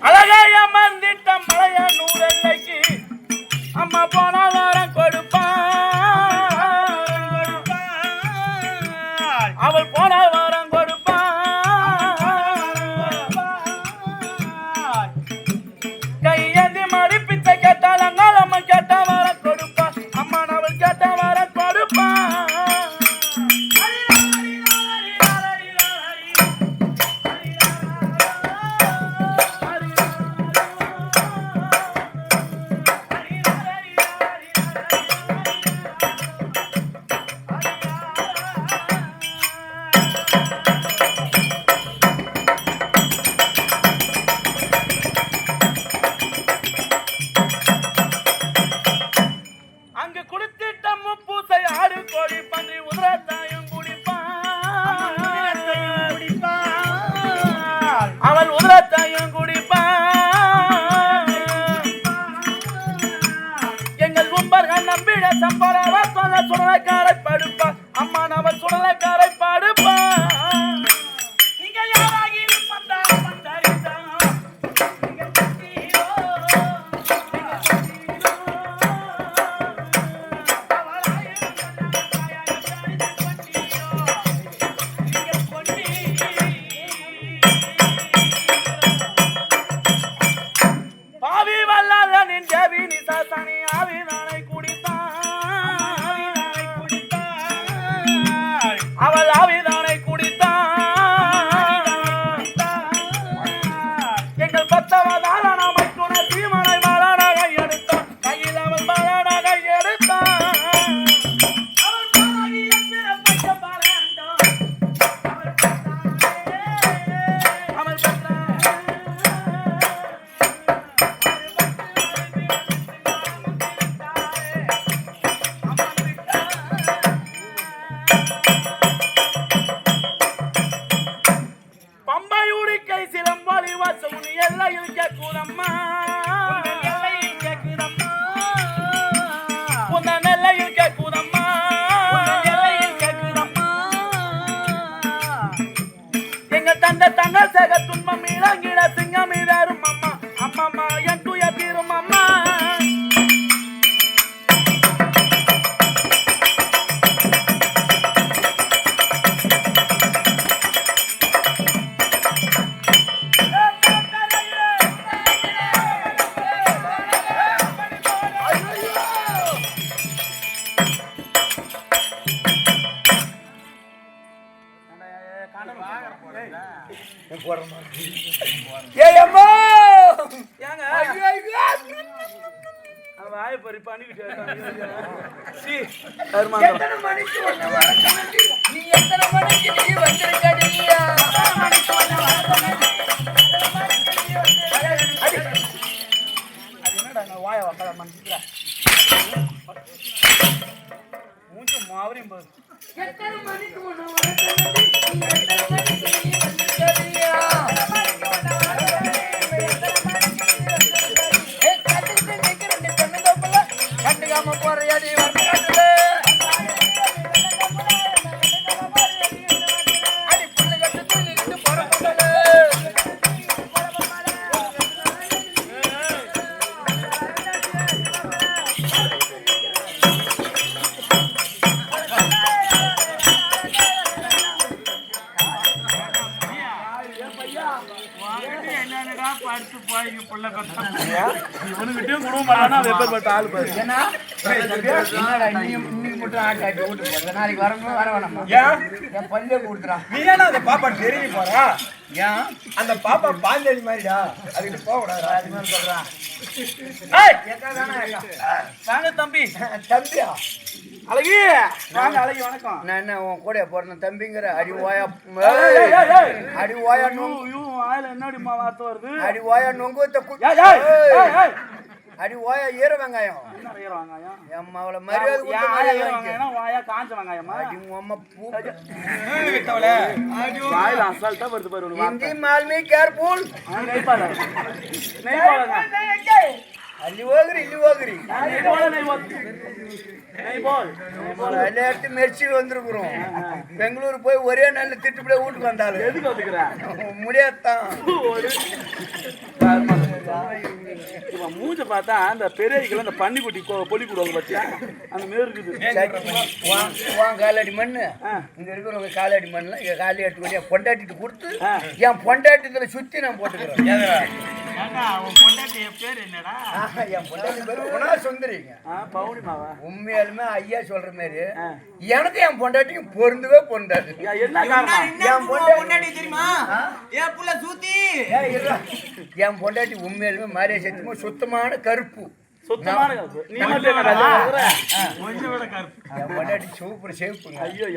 அழகாய மந்திட்டம் மலைய நூறல்லைக்கு அம்மா போன வாரம் கொடுப்பான் அவள் போன வாரம் கொடுப்பான் கையேந்தி மடிப்பித்த கேட்டால் அங்கால் அம்மா கேட்ட வாரம் கொடுப்பான் அம்மா அவள் கேட்ட வாரம் கொடுப்பான் அவள் உதரத்தையும் குடிப்பான் எங்கள் கும்பர்கள் நம்பிட சம்பளவ சொல்ல சுடலைக்காரை படுப்பான் அம்மா அவள் சுடலைக்காரை படுப்பான் நீங்கள் யாராகிலும் அவள் ஆவிதானை குடித்தான் எங்கள் பத்தவதால நாம துணை சீமனை மலனாக எடுத்தான் கையில் அவள் மலனாக எடுத்தான் தந்த தங்க சேக துன்பம் இறங்கிட சிங்கம் இதாரும் அம்மா அம்மா என் துய தீரும் அம்மா இவனுக்கிட்டையும் குடும்ப மாட்டானா அது எப்பேற்பட்ட ஆள் பாரு. என்னடா இன்னைக்கு மட்டும் ஆட்டாட்டி ஓட்டு போடுற நாளைக்கு வரணும் வர வேணாமா? என் பல்லே கொடுத்துறான். நீ ஏன்னா அந்த பாப்பா தெரிவி போறா? ஏன் அந்த பாப்பா பாஞ்சலி மாதிரிடா, அதுக்கு போக கூடாது. அது மாதிரி சொல்றான். வாங்க தம்பி. தம்பியா? அழகி வாங்க. அழகி வணக்கம். நான் என்ன உன் கூட போறேன் தம்பிங்கிற அடி ஓயா அடி ஓயா வாயில என்னடிமா வார்த்தை வருது? அடி ஓயா நொங்குத்த அடி ஓயா ஈர வெங்காயம் என் மவளை மரியாதை வாயா காஞ்ச வெங்காயமா? அசால்ட்டா வருது பாரு. மால்மி கேர்ஃபுல் ಅಲ್ಲಿ ಹೋಗ್ರಿ ಇಲ್ಲಿ ಹೋಗ್ರಿ விளையாட்டு மெர்ச்சி வந்திருக்கிறோம். பெங்களூர் போய் ஒரே நாள்ல திட்டுப்படியே வீட்டுக்கு வந்தாலும் எதுக்கு வந்துக்கிறேன் முடியாதான். மூஞ்ச பார்த்தா அந்த பெரியல அந்த பன்னிக்குட்டி பொலி கூடுவாங்க பத்தியா அந்த மாரி இருக்குது. காலடி மண்ணு இங்க இருக்கிறவங்க காலடி மண்ணுல இங்க காலி எடுத்து என் பொண்டாட்டிட்டு கொடுத்து என் பொண்டாட்டில சுத்தி நான் போட்டுக்கிறேன். என் பொண்டாட்டி பேரு குணா சுந்தரிங்க. உண்மையாலுமே ஐயா சொல்ற மாதிரி எனக்கு என் பொண்டாட்டியும் பொருந்தவே பொருந்தாது. என்ன காரணம்? என் பொண்டாட்டி தெரியுமா? என் புள்ள சூத்தி. என் பொண்டாட்டி உண்மையாலுமே மாரியா சத்தியமா சுத்தமான கருப்பு. சுத்தமான கருப்பு. நீ மட்டும் கொஞ்சம் விட கருப்பு. என் பொண்டாட்டி சூப்பர் சேப்புங்க. ஐயோ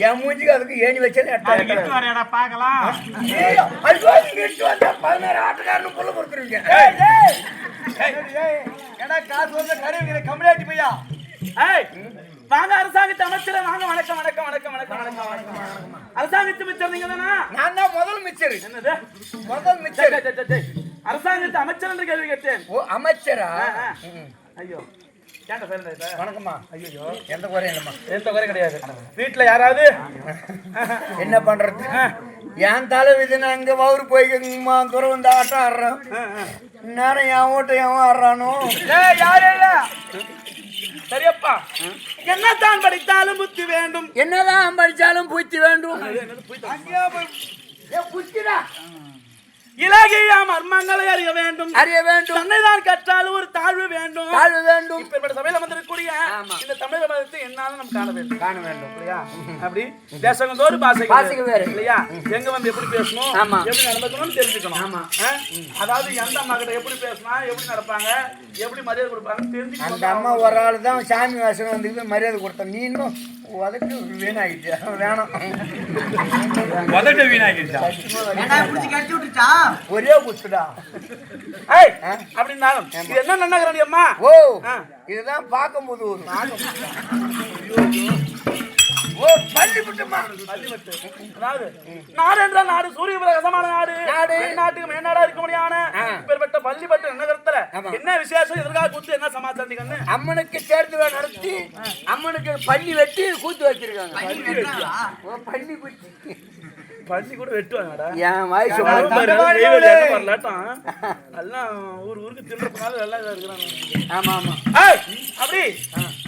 என் மூஞ்சிக்கு அதுக்கு ஏணி வச்சாலே பாக்கலாம். 16 ஆட்டுக்காரனு புள்ள கொடுத்துருவீங்க. ஏன்னா காசு வந்து கருவிக்கிற கம்யூனிட்டி பையா. வாங்க அரசாங்கத்து அமைச்சர் வாங்க. வணக்கம் வணக்கம் வணக்கம் வணக்கம் வணக்கம் வணக்கம். அரசாங்கத்து மிச்சர் நீங்க தானா? நான் தான் முதல் மிச்சர். என்னது முதல் மிச்சர்? அரசாங்கத்து அமைச்சர் என்று கேள்வி கேட்டேன். ஓ அமைச்சரா? ஐயோ கேட்ட பேர் வணக்கம்மா. ஐயோ எந்த குறையும் இல்லைம்மா. எந்த குறையும் கிடையாது. வீட்டுல யாராவது என்ன பண்றது? என் தலை விதினா அங்க வவுறு போய்க்குமா தூரம் வந்து ஆட்டம் ஆடுறான். நேரம் என் ஓட்ட எவன் ஆடுறானோ யாரு இல்ல. சரியப்பா என்னத்தான் படித்தாலும் புத்தி வேண்டும். என்னதான் படிச்சாலும் புத்தி வேண்டும். புத்திடா இலகிய மர்மங்களை அறிய வேண்டும். அறிய வேண்டும். தன்னைதான் கற்றாலும் ஒரு தாழ்வு வேண்டும். தாழ்வு வேண்டும். இப்பேற்பட்ட சபையில வந்திருக்கக்கூடிய இந்த தமிழ் மதத்தை என்னாலும் நம்ம காண வேண்டும். காண வேண்டும் இல்லையா? அப்படி தேசங்களோடு பாசைகள் வேறு இல்லையா? எங்க வந்து எப்படி பேசணும், எப்படி நடந்துக்கணும்னு தெரிஞ்சுக்கணும். ஆமா. அதாவது எந்த அம்மா கிட்ட எப்படி பேசினா எப்படி நடப்பாங்க, எப்படி மரியாதை கொடுப்பாங்க தெரிஞ்சுக்கணும். அந்த அம்மா ஒரு ஆள் தான் சாமி வாசகம் வந்து மரியாதை கொடுத்தேன். நீ இன்னும் உதட்டு வீணாகிட்டு வேணாம். உதட்டு வீணாகிடுச்சா? ஒரே குத்துடா அப்படின்னாலும் இது என்ன நன்னகரணி அம்மா? ஓ இதுதான் பார்க்கும்போது ஒரு ஓ பள்ளிப்பட்டுமா. பள்ளிப்பட்டு அதாவது நாடு என்ற நாடு சூரிய பிரகாசமான நாடு. நாட்டுக்கு மேநாடா இருக்க முடியான இப்பேற்பட்ட பள்ளிப்பட்டு நகரத்துல என்ன விசேஷம், எதற்காக கூத்து, என்ன சமாச்சாரம்? அம்மனுக்கு சேர்த்து நடத்தி அம்மனுக்கு பள்ளி வெட்டி கூத்து வச்சிருக்காங்க. பள்ளி வெட்டி பள்ளி கூட வெட்டுவாங்கடா. என் வாய்ஸ் எல்லாம் ஊருக்கு தின்றதுனால எல்லாம் இருக்கிறாங்க. ஆமா ஆமா. அப்படி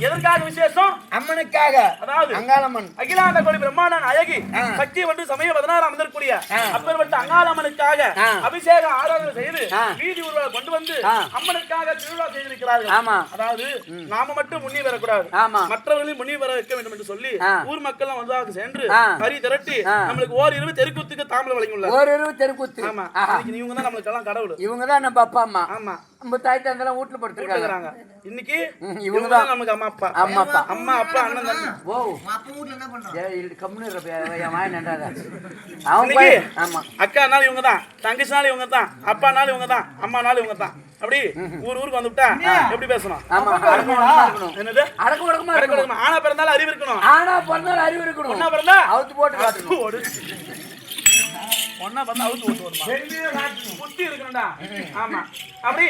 எதற்காக விசேஷம்? அம்மனுக்காக. அதாவது அங்காளம்மன் அகிலாண்ட கோடி பிரம்மாண்டன் அழகி சக்தி வந்து சமய 16 அமர்ந்திருக்கூடிய அப்பேற்பட்ட அங்காளம்மனுக்காக அபிஷேகம் ஆராதனை செய்து வீதி ஊர்வலம் கொண்டு வந்து அம்மனுக்காக திருவிழா செய்திருக்கிறார்கள். ஆமா. அதாவது நாம மட்டும் முன்னி வரக்கூடாது, மற்றவர்களையும் முன்னி வர வைக்க வேண்டும் என்று சொல்லி ஊர் மக்கள் எல்லாம் வந்து சென்று கறி திரட்டி நம்மளுக்கு ஓரிரவு தெருக்கூத்துக்கு தாம்பலம் வழங்கியுள்ளார். ஓரிரவு தெருக்கூத்து. ஆமா. இவங்க தான் நம்மளுக்கு எல்லாம் கடவுள். இவங்க தான் நம்ம அப்பா அம்மா. ஆமா. நம்ம தாய் தந்தெல்லாம் வீட்டுல படுத்துருக்காங்க. இன்னைக்கு இவங்க தான் நமக்கு அம்மா அப்பா. அம்மா அப்பா அண்ணன் தம்பி. ஓ அப்பா வீட்ல என்ன பண்றாங்க? கம்முனு என் வாய் நண்டாத. ஆமா. அக்கானாலும் இவங்க தான், தங்கச்சினாலும் இவங்க தான், அப்பானாலும் இவங்க தான், அம்மானாலும் இவங்க தான். அப்படி ஊருக்கு வந்துட்டா எப்படி பேசணும்? என்னது அடக்கு ஒடுக்கமா இருக்கணும். ஆனா பிறந்தாலும் அறிவு இருக்கணும். ஆனா பிறந்தாலும் அறிவு இருக்கணும். பொண்ணா பிறந்தா அவுத்து போட்டு காட்டணும். பொண்ணா பிறந்தா அவுத்து போட்டு வருமா? புத்தி இருக்கணும்டா. ஆமா. அப்படி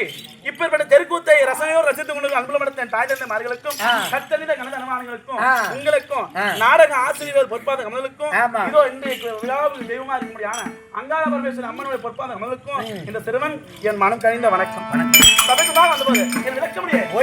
இப்பேற்பட்ட தெருக்கூத்தை ரசனையோடு ரசித்துக் கொண்டு அன்புல படுத்த தாய் தந்தை மார்களுக்கும் கத்தனித கனதனமானங்களுக்கும் உங்களுக்கும் நாடக ஆசிரியர் பொற்பாத கமலுக்கும் இதோ இன்றைய விழாவில் தெய்வமா இருக்க முடியான அங்காள பரமேஸ்வரி அம்மனுடைய பொற்பாத கமலுக்கும் இந்த சிறுவன் என் மனம் கழிந்த வணக்கம். சபைக்கு தான் வந்தபோது என் விளக்க முடியாது.